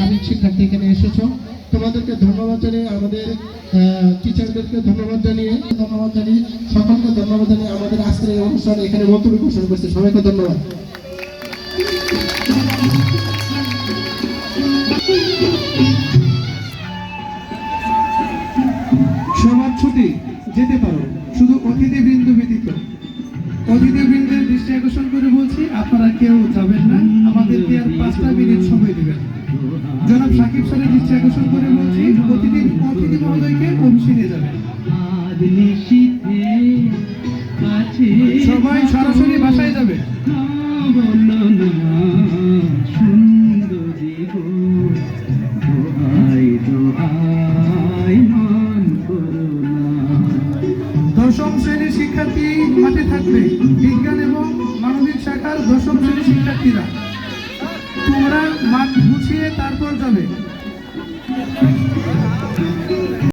মেধাবী শিক্ষার্থী এখানে এসেছো, তোমাদেরকে ধন্যবাদ জানিয়ে, আমাদের টিচারদেরকে ধন্যবাদ জানিয়ে সকলকে ধন্যবাদ জানিয়ে আমাদের আজকের এই অনুষ্ঠান এখানে বক্তব্য ঘোষণা করছে। সবাইকে ধন্যবাদ। সবার ছুটি যেতে পারো, শুধু অতিথিবৃন্দ ব্যতীত। অতিথিবৃন্দের দৃষ্টি আকর্ষণ করে বলছি, আপনারা কেউ যাবেন না, আমাদেরকে আর 5টা মিনিট সময় দিবেন। জনাব সাকিব স্যারের দৃষ্টি আকর্ষণ করে বলছি, অতিথি মহোদয়কে অফিসে নিয়ে যাবেন। সবাই সরাসরি বাসায় যাবে। দশম শ্রেণীর শিক্ষার্থী মাঠে থাকবে, বিজ্ঞান এবং মানবিক শাখার দশম শ্রেণীর শিক্ষার্থীরা তোমরা মাঠ গুছিয়ে তারপর যাবে।